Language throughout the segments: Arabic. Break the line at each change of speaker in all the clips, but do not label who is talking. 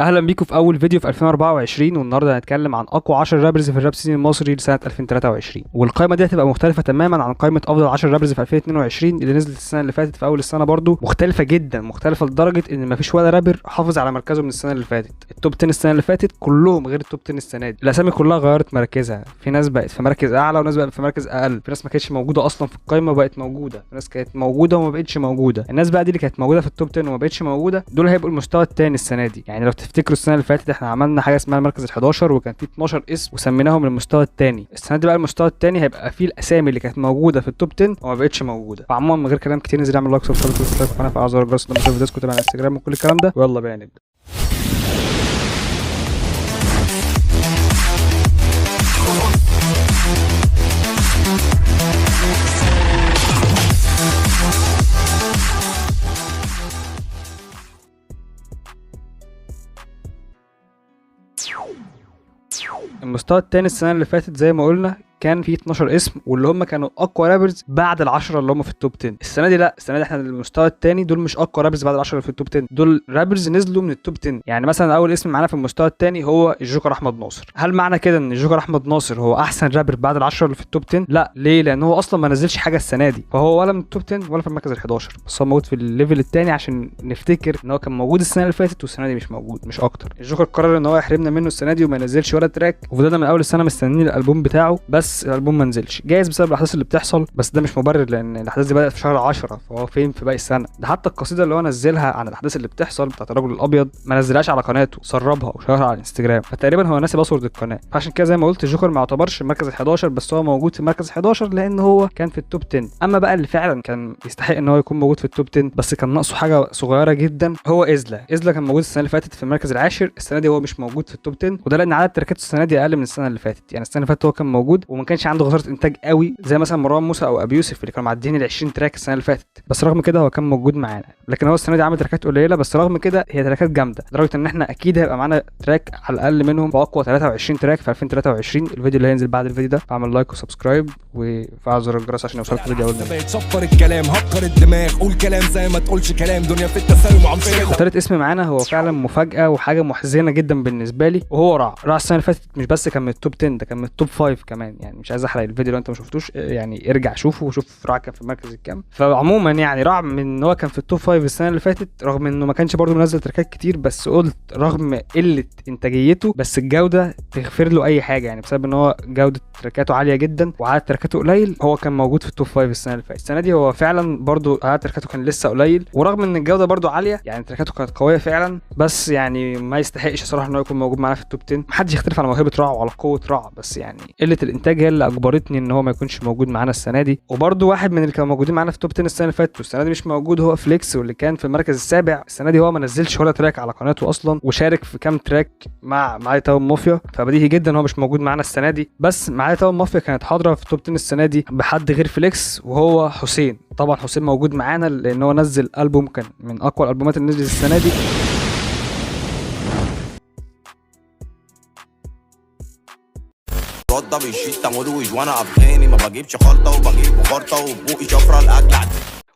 اهلا بيكم في اول فيديو في 2024، والنهارده هنتكلم عن اقوى 10 رابرز في الراب سين المصري لسنه 2023. والقائمه دي هتبقى مختلفه تماما عن قائمه افضل 10 رابرز في 2022 اللي نزلت السنه اللي فاتت. في اول السنه برضو مختلفه جدا، مختلفه لدرجه ان مفيش ولا رابر حافظ على مركزه من السنه اللي فاتت. التوب 10 السنه اللي فاتت كلهم غير التوب 10 السنه دي. الاسامي كلها غيرت مراكزها، في ناس بقت في مركز اعلى وناس بقت في مركز اقل، في ناس ما كانتش موجوده اصلا في القائمه وبقت موجوده، في ناس كانت موجوده وما بقتش موجوده. الناس بقى دي اللي كانت موجوده في التوب 10 وما بقتش موجوده دول هيبقوا المستوى الثاني السنه دي. يعني لو تفتكروا السنه اللي فاتت احنا عملنا حاجه اسمها المركز ال11 وكان فيه 12 اسم وسميناهم المستوى الثاني. السنه دي بقى المستوى الثاني هيبقى فيه الاسامي اللي كانت موجوده في التوب 10 وما بقتش موجوده. فعموما من غير كلام كتير ننزل نعمل لايك وسبسكرايب وقناه فعل زر الجرس لما تشوفوا فيديوز كتب على الانستجرام وكل الكلام ده، ويلا بينا نبدا. المستوى الثاني السنه اللي فاتت زي ما قلنا كان في 12 اسم واللي هم كانوا اقوى رابرز بعد ال10 اللي هم في التوب 10. السنه دي لا، السنه دي احنا المستوى الثاني دول مش اقوى رابرز بعد ال10 اللي في التوب 10، دول رابرز نزلوا من التوب 10. يعني مثلا اول اسم معانا في المستوى الثاني هو الجوكر احمد ناصر. هل معنى كده ان الجوكر احمد ناصر هو احسن رابر بعد ال10 اللي في التوب 10؟ لا. ليه؟ لان هو اصلا ما نزلش حاجه السنه دي، فهو ولا من التوب 10 ولا في المركز ال11، بس هو موجود في الليفل الثاني عشان نفتكر ان هو كان موجود السنه اللي فاتت والسنه دي مش موجود، مش اكتر. الجوكر قرر ان هو يحرمنا منه السنه دي وما ينزلش ولا تراك، وفضلنا من اول السنه مستنيين الالبوم بتاعه بس الالبوم ما نزلش. جايز بسبب الاحداث اللي بتحصل، بس ده مش مبرر لان الاحداث دي بدات في شهر 10، فهو فين في باقي السنه؟ ده حتى القصيده اللي هو نزلها عن الاحداث اللي بتحصل بتاعت الرجل الابيض ما نزلهاش على قناته، سربها وشهرها على الانستجرام، فتقريبا هو ناسي باسورد القناه. فعشان كده زي ما قلت الجوكر ما يعتبرش المركز ال11، بس هو موجود في المركز ال11 لان هو كان في التوب 10. اما بقى اللي فعلا كان يستحق ان هو يكون موجود في التوب 10 بس كان ناقصه حاجه صغيره جدا هو ازلا كان موجود السنه اللي فاتت في المركز العاشر، السنه دي هو مش موجود في التوب 10، وده لان عدد تراكاته السنه دي اقل من السنه اللي فاتت. يعني السنه اللي فاتت هو كان موجود وما كانش عنده غزاره انتاج قوي زي مثلا مروان موسى او ابي يوسف اللي كانوا معديين ال20 تراك السنه اللي فاتت، بس رغم كده هو كان موجود معانا. لكن هو السنه دي عامل تراكات قليله، بس رغم كده هي تراكات جامده لدرجه ان احنا اكيد هيبقى معانا تراك على الاقل منهم في اقوى 23 تراك في 2023. الفيديو اللي هينزل بعد الفيديو ده فاعمل لايك وسبسكرايب وفعل زر الجرس عشان يوصلك الفيديو اول ما
صفر الكلام، هكر الدماغ، قول كلام زي ما تقولش كلام، دنيا في التساوي وعنصريه.
ثالث اسم معانا هو فعلا مفاجاه وحاجه محزنه جدا بالنسبه لي، وهو رع السنه اللي فاتت مش بس كان من التوب 10، ده كان من التوب 5 كمان. يعني مش عايز احرق الفيديو لو انت ما شفتوش، يعني ارجع شوفه وشوف رع كان في المركز الكام. فعموما يعني رع من ان هو كان في التوب 5 السنه اللي فاتت رغم انه ما كانش برضو منزل تراكات كتير، بس قلت رغم قله انتاجيته بس الجوده تغفر له اي حاجه، يعني بسبب ان هو جوده تراكاته عاليه جدا وعدد تراكاته قليل هو كان موجود في التوب 5 السنه اللي فاتت. السنه دي هو فعلا برضو عدد تراكاته كان لسه قليل، ورغم ان الجوده برضو عاليه يعني تراكاته كانت قويه فعلا، بس يعني ما يستحقش صراحه انه يكون موجود معانا في التوب 10. محدش يختلف على موهبه رع وعلى قوه رع، بس يعني قله الانتاج هي اللي اجبرتني ان هو ما يكونش موجود معانا السنه دي. وبرضو واحد من اللي كانوا موجودين معانا في التوب 10 السنه اللي فاتت والسنه دي مش موجود هو فليكس، واللي كان في المركز السابع السنه دي هو ما نزلش ولا تراك على قناته اصلا، وشارك في كام تراك مع تاون مافيا، فبديهي جدا هو مش موجود معانا السنه دي. بس معايا تاون مافيا كانت حاضره في التوب 10 السنه دي بحد غير فليكس وهو حسين. طبعا حسين موجود معانا لان هو نزل البوم كان من اقوى الالبومات اللي نزلت السنه دي.
ده بيشيل تموده وانا افغاني ما بجيبش خلطه وبجيب بخرطه وبوقي شفره الاكل.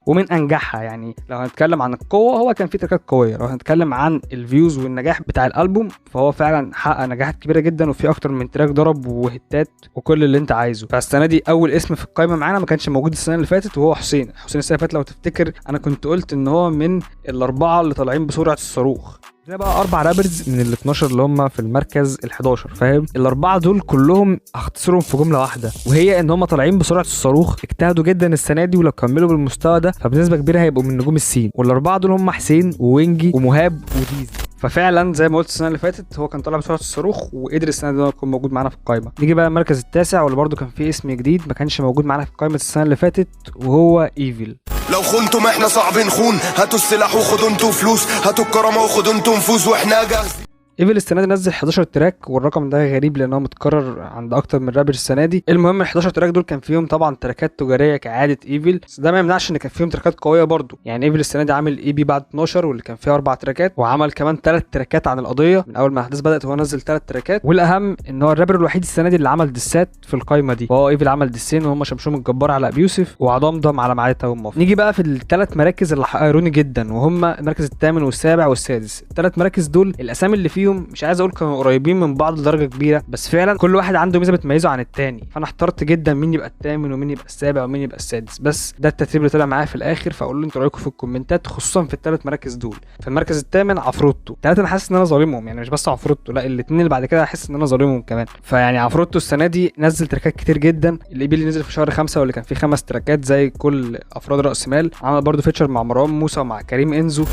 ومن انجحها يعني لو هنتكلم عن القوه هو كان في تراكات قويه، لو هنتكلم عن الفيوز والنجاح بتاع الالبوم فهو فعلا حقق نجاحات كبيره جدا وفي اكتر من تراك ضرب وهتات وكل اللي انت عايزه. فالسنه دي اول اسم في القائمه معانا ما كانش موجود السنه اللي فاتت وهو حسين السنه اللي فاتت لو تفتكر انا كنت قلت ان هو من الاربعه اللي طالعين بسرعه الصاروخ. ده بقى 4 رابرز من ال12 اللي هم في المركز ال11، فاهم؟ الاربعه دول كلهم هختصرهم في جمله واحده، وهي ان هم طالعين بسرعه الصاروخ، اجتهدوا جدا السنه دي ولو كملوا بالمستوى ده فبنسبه كبيره هيبقوا من نجوم السين. والاربعه دول هم حسين ووينجي ومهاب وديزي. ففعلا زي ما قلت السنه اللي فاتت هو كان طالع بسرعه الصاروخ وقدر السنه دي يكون موجود معانا في القائمه. نيجي بقى المركز التاسع واللي برده كان فيه اسم جديد ما كانش موجود معانا في قائمه السنه اللي فاتت وهو ايفل.
لو خنتم احنا صعب نخون، هاتوا السلاح وخدوا انتوا فلوس، هاتوا الكرامه وخدوا انتوا نفوز واحنا جاهزين.
ايفل السنه دي نزل 11 تراك، والرقم ده غريب لان هو متكرر عند اكتر من رابر السنه دي. المهم ال 11 تراك دول كان فيهم طبعا تراكات تجاريه كعاده ايفل، بس ده ما يمنعش ان كان فيهم تراكات قويه برضو. يعني ايفل السنه دي عامل اي بي بعد 12 واللي كان فيه 4 تراكات، وعمل كمان 3 تراكات عن القضيه. من اول ما الاحداث بدات هو نزل 3 تراكات، والاهم ان هو الرابر الوحيد السنه دي اللي عمل ديسات في القايمه دي. وهو ايفل عمل ديسين وهم شمشوم الجبار على ابي يوسف وعضمضم على معايا توم. نيجي بقى في الثلاث مراكز اللي حيروني جدا، وهم المركز الثامن والسابع والسادس. الثلاث مراكز دول الاسامي اللي فيهم مش عايز اقول كانوا قريبين من بعض لدرجه كبيره، بس فعلا كل واحد عنده ميزه بتميزه عن الثاني. فانا احترت جدا مين يبقى الثامن ومين يبقى السابع ومين يبقى السادس، بس ده الترتيب اللي طلع معايا في الاخر. فاقول لي انتوا رايكم في الكومنتات، خصوصا في الثلاث مراكز دول. في المركز الثامن عفروتو. ثلاثه انا حاسس ان انا ظالمهم، يعني مش بس عفروتو، لا الاثنين اللي بعد كده احس ان انا ظالمهم كمان. فيعني عفروتو السنه دي نزل تراكات كتير جدا. الاي بي اللي نزل في شهر 5 واللي كان فيه 5 تراكات زي كل افراد راس مال. عمل برضو فيتشر مع مروان موسى ومع كريم انزو.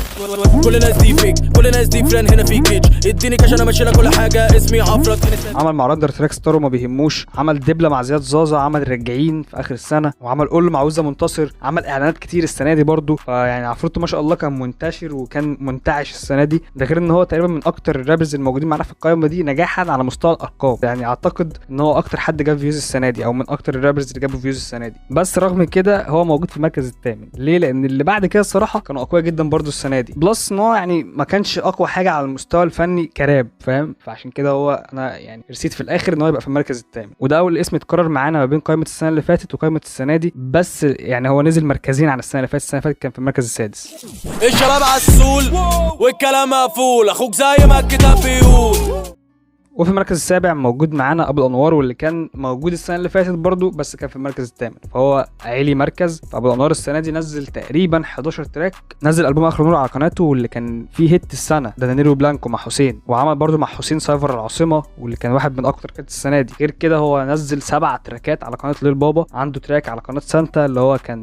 كل الناس دي فيك، كل الناس دي فران، هنا في كيتش، اديني كاش انا ماشي لك كل حاجه، اسمي عفرت.
عمل مع راندر تراك ستار وما بيهموش. عمل دبله مع زياد زازا. عمل راجعين في اخر السنه، وعمل قول مع وزة منتصر. عمل اعلانات كتير السنه دي برضو. فيعني عفروتو ما شاء الله كان منتشر وكان منتعش السنه دي. ده غير ان هو تقريبا من اكتر الرابرز الموجودين معانا في القائمه دي نجاحا على مستوى الارقام. يعني اعتقد ان هو اكتر حد جاب فيوز السنه دي، او من اكتر الرابرز اللي جابوا فيوز السنه دي. بس رغم كده هو موجود في المركز الثامن. ليه؟ لان اللي بعد كده الصراحه كانوا اقوياء جدا برضو السنه دي، بلس ان هو يعني ما كانش اقوى حاجه على المستوى الفني كراب، فاهم؟ فعشان كده هو انا يعني رسيت في الاخر ان هو يبقى في المركز الثامن. وده اول اسم اتكرر معانا ما بين قائمه السنه اللي فاتت وقائمه السنه دي، بس يعني هو نزل مركزين عن السنه اللي فاتت. السنه اللي فاتت كان في المركز السادس.
الشباب عالسول والكلام مقفول، اخوك زي ما الكتاب بيقول.
وفي المركز السابع موجود معانا ابو الانوار، واللي كان موجود السنه اللي فاتت برضو بس كان في المركز الثامن، فهو عالي مركز. فابو الانوار السنه دي نزل تقريبا 11 تراك. نزل البوم اخر نور على قناته واللي كان فيه هيت السنه ده دانيلو بلانكو مع حسين، وعمل برضو مع حسين سايفر العاصمه واللي كان واحد من اكتر تراكات السنه دي. غير كده هو نزل 7 تراكات على قناه ليل بابا. عنده تراك على قناه سانتا اللي هو كان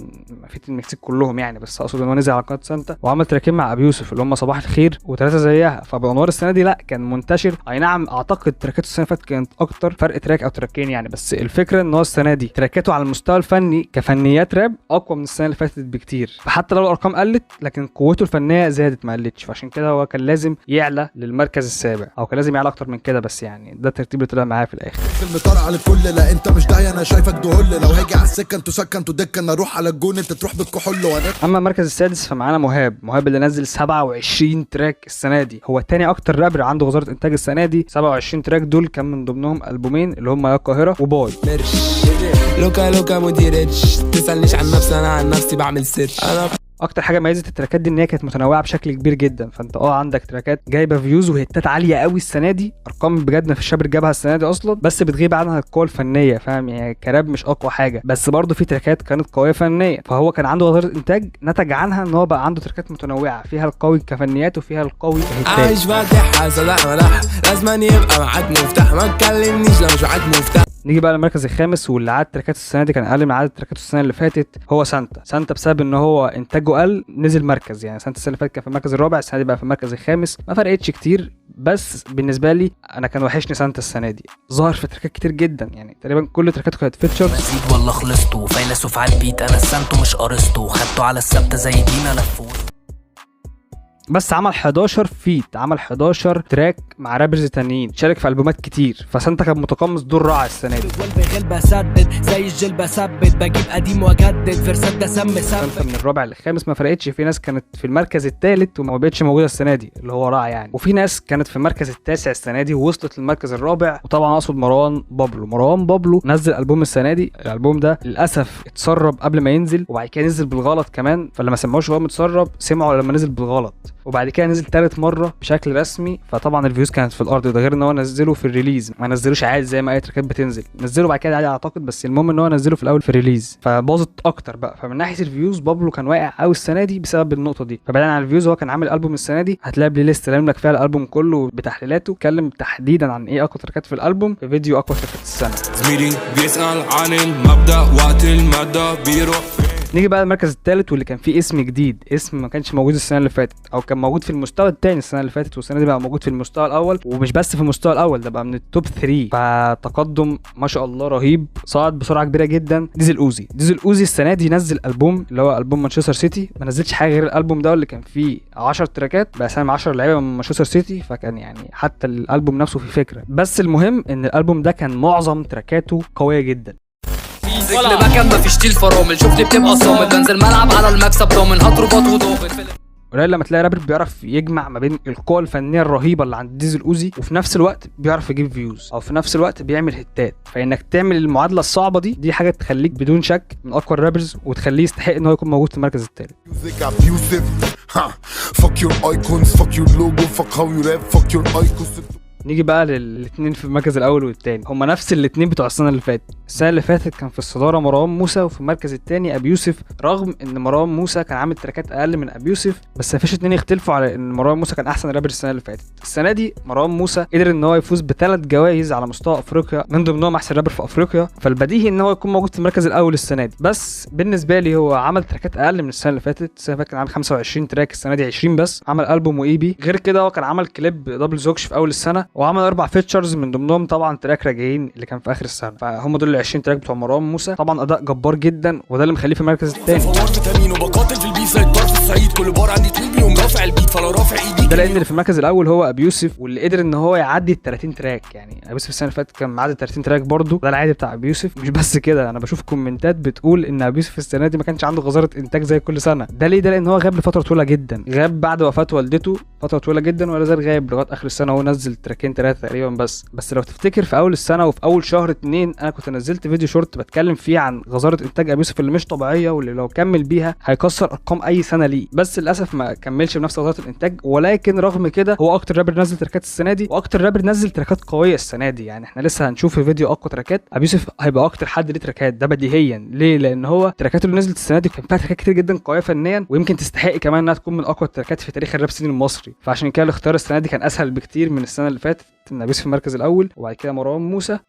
في المكسيك كلهم يعني، بس اقصد ان هو نزل على قناه سانتا. وعمل تراكين مع ابي يوسف اللي هم صباح الخير وثلاثه زيها. فابو الانوار السنه دي لا كان منتشر. اي نعم اعتقد تراكاته السنه اللي كانت اكتر فرق تراك او تراكين يعني، بس الفكره ان هو السنه دي تراكاته على المستوى الفني كفنيات راب اقوى من السنه اللي فاتت بكتير. فحتى لو الارقام قلت لكن قوته الفنيه زادت ما قلتش. فعشان كده هو كان لازم يعلى للمركز السابع، او كان لازم يعلى اكتر من كده، بس يعني ده الترتيب اللي طلع معايا في الاخر.
فيلم طارق على الكل، لا انت مش داعي انا شايفك دهل، لو هاجي على السكه انتوا سكه انتوا دكه، انا اروح على الجون انت تروح بالكحول. وانا
اما المركز السادس فمعانا مهاب اللي نزل 27 تراك السنه دي. هو تاني اكتر رابر عنده وزاره انتاج السنه دي. 27 تراك دول كان من ضمنهم البومين اللي هم يا القاهره وباي.
لوكا مديرتش تسالنيش عن نفسي، انا عن نفسي بعمل سيرش. انا
اكتر حاجه ميزت التراكات دي ان هي كانت متنوعه بشكل كبير جدا. فانت عندك تراكات جايبه فيوز وهيتات عاليه قوي السنه دي، ارقام بجد ما فيش رابر جابها السنه دي اصلا، بس بتغيب عنها القوه الفنيه، فاهم؟ يعني كراب مش اقوى حاجه، بس برضه في تراكات كانت قويه فنيا. فهو كان عنده وزاره انتاج نتج عنها ان هو بقى عنده تراكات متنوعه فيها القوي كفنيات وفيها القوي كهيتات.
عايش فاتح صلاح ملاح، لازم يبقى معاك مفتاح، ما تكلمنيش لو مش معاك مفتاح.
نيجي بقى للمركز الخامس، واللي عدد تراكات السنه دي كان اقل من عدد تراكاته السنه اللي فاتت. هو سانتا بسبب ان هو انتاجه قل نزل مركز. يعني سانتا السنه اللي فاتت كان في المركز الرابع، السنه دي بقى في المركز الخامس. ما فرقتش كتير، بس بالنسبه لي انا كان وحشني سانتا السنه دي. ظهر في تراكات كتير جدا، يعني تقريبا كل تراكاته كانت فيتشر.
مزيد ولا خلصتوا فيلسوف على البيت، انا السنتو مش قرصته، خدته على الثابته زي دينا لفوه.
بس عمل 11 فيت، عمل 11 تراك مع رابرز تانيين، شارك في البومات كتير. فسانتا كان متقمص دور رائع السنه دي.
غلبة سدد زي الجلبة ثبت، بجيب قديم واجدد فرسات ده سم
سانتا من الرابع للخامس ما فرقتش. في ناس كانت في المركز الثالث وما بقتش موجوده السنه دي اللي هو رائع يعني، وفي ناس كانت في المركز التاسع السنه دي ووصلت للمركز الرابع. وطبعا اقصد مروان بابلو نزل البوم السنه دي. الالبوم ده للاسف اتسرب قبل ما ينزل، وبعد كده نزل بالغلط كمان. فلما ما سمعوش هو متسرب سمعوا لما نزل بالغلط، وبعد كده نزل ثالث مره بشكل رسمي. فطبعا الفيوز كانت في الارض. ده غير ان هو نزله في الريليز، ما نزلوش عادي زي ما اي تراكات بتنزل، نزله بعد كده عادي اعتقد، بس المهم ان هو نزله في الاول في الريليز فباظت اكتر بقى. فمن ناحيه الفيوز بابلو كان واقع قوي السنه دي بسبب النقطه دي. فبعدين عن الفيوز هو كان عامل البوم السنه دي، هتلاقي بلاي ليست لازم لك فيها الالبوم كله بتحليلاته، اتكلم تحديدا عن ايه اقوى تراكات في الالبوم في فيديو اقوى تراكات السنه.
زميلي بيسال عن المبدا وقت المدى بيروح فين.
نيجي بقى المركز الثالث واللي كان فيه اسم جديد، اسم ما كانش موجود السنه اللي فاتت او كان موجود في المستوى الثاني السنه اللي فاتت، والسنه دي بقى موجود في المستوى الاول، ومش بس في المستوى الاول ده بقى من التوب 3. فتقدم ما شاء الله رهيب، صعد بسرعه كبيره جدا. ديزل اوزي السنه دي نزل البوم اللي هو البوم مانشستر سيتي، ما نزلش حاجه غير الالبوم ده اللي كان فيه 10 تراكات باسامي 10 لعيبه من مانشستر سيتي، فكان يعني حتى الالبوم نفسه فيه فكره. بس المهم ان الالبوم ده كان معظم تراكاته قويه جدا.
رجل مكان مفيش تيل فرامل، شفتي بتبقى صامل، بنزل ملعب على المكسب ضامن، هضربات وضابط.
قليل لما تلاقي رابر بيعرف يجمع ما بين القوه الفنيه الرهيبه اللي عند ديزل اوزي وفي نفس الوقت بيعرف يجيب فيوز او في نفس الوقت بيعمل هيتات. فانك تعمل المعادله الصعبه دي حاجه تخليك بدون شك من اقوى الرابرز وتخليه يستحق ان هو يكون موجود في المركز الثالث. نيجي بقى للاثنين في المركز الاول والثاني، هما نفس الاثنين بتوع السنه اللي فاتت. السنه اللي فاتت كان في الصداره مروان موسى، وفي المركز الثاني ابي يوسف، رغم ان مروان موسى كان عامل تراكات اقل من ابي يوسف، بس مفيش اتنين يختلفوا على ان مروان موسى كان احسن رابر السنه اللي فاتت. السنه دي مروان موسى قدر ان هو يفوز ب3 جوائز على مستوى افريقيا، من ضمنهم احسن رابر في افريقيا، فالبديهي ان هو يكون موجود في المركز الاول السنه دي. بس بالنسبه لي هو عمل تراكات اقل من السنه اللي فاتت. السنه اللي فاتت كان عامل 25 تراك، السنه دي 20 بس. عمل البوم واي بي، غير كده هو كان عمل كليب دبل زوكش في اول السنه، وعمل 4 فيتشرز من ضمنهم طبعا تراك راجعين اللي كان في اخر السنه. فهم دول ال 20 تراك بتوع مروان موسى. طبعا اداء جبار جدا وده اللي مخليه في المركز الثاني. ده لان اللي في المركز الاول هو ابي يوسف، واللي قدر ان هو يعدي ال 30 تراك. يعني ابي يوسف السنه اللي فاتت كان معدي 30 تراك برضه، ده العادي بتاع ابي يوسف. مش بس كده، انا بشوف كومنتات بتقول ان ابي يوسف السنه دي ما كانش عنده غزاره انتاج زي كل سنه. ده ليه؟ ده لان هو غاب لفتره طويله جدا، غاب بعد وفاه والدته فتره طويله جدا، ولا زال غايب لغايه اخر السنه. هو نزل تراكين 3 تقريبا بس لو تفتكر في اول السنه وفي اول شهر 2 انا كنت نزلت فيديو شورت بتكلم فيه عن غزاره انتاج ابي يوسف اللي مش طبيعيه، واللي لو كمل بيها هيكسر ارقام اي سنه ليه. بس للاسف ما كملش بنفس غزاره الانتاج، ولكن رغم كده هو اكتر رابر نزل تراكات السنه دي، واكتر رابر نزل تراكات قويه السنه دي. يعني احنا لسه هنشوف في فيديو اقوى تراكات ابي يوسف هيبقى اكتر حد ليه تراكات، ده بديهيا. ليه؟ لان هو تراكاته اللي نزلت السنه دي كان فيها تراكات كتير جدا قويه فنيا، ويمكن تستحق كمان انها تكون من اقوى التراكات في تاريخ الراب سين المصري. فعشان كده الاختيار السنه دي كان اسهل بكتير من السنه اللي فاتت، ان ابي يوسف في المركز الاول، وبعد كده مروان موسى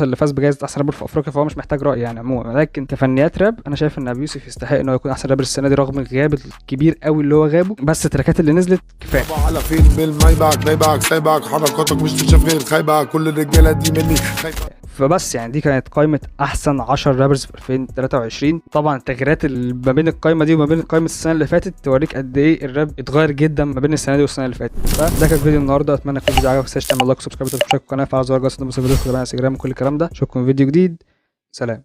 اللي فاز بجائزه احسن رابر في افريقيا، فهو مش محتاج راي يعني عموما. لكن كفنيات راب انا شايف ان ابي يوسف يستحق انه يكون احسن رابر السنه دي رغم الغياب الكبير قوي اللي هو غابه، بس التراكات اللي نزلت كفايه.
على فين بالمايباك نايباك سايبك حركاتك مش تشوف غير خايبه، كل الرجاله دي مني خايفه.
فبس يعني دي كانت قائمه احسن 10 رابرز في 2023. طبعا التغييرات اللي ما بين القائمه دي وما بين قائمه السنه اللي فاتت توريك قد ايه الراب اتغير جدا ما بين السنه دي والسنه اللي فاتت. فده كان فيديو النهارده، اتمنى يكون الفيديو عجبك. ما تنساش تعمل لايك وسبسكرايب وتشترك في القناه، فعل زر الجرس عشان توصل فيديو كل سنه. انستجرام كل الكلام ده. اشوفكم في فيديو جديد، سلام.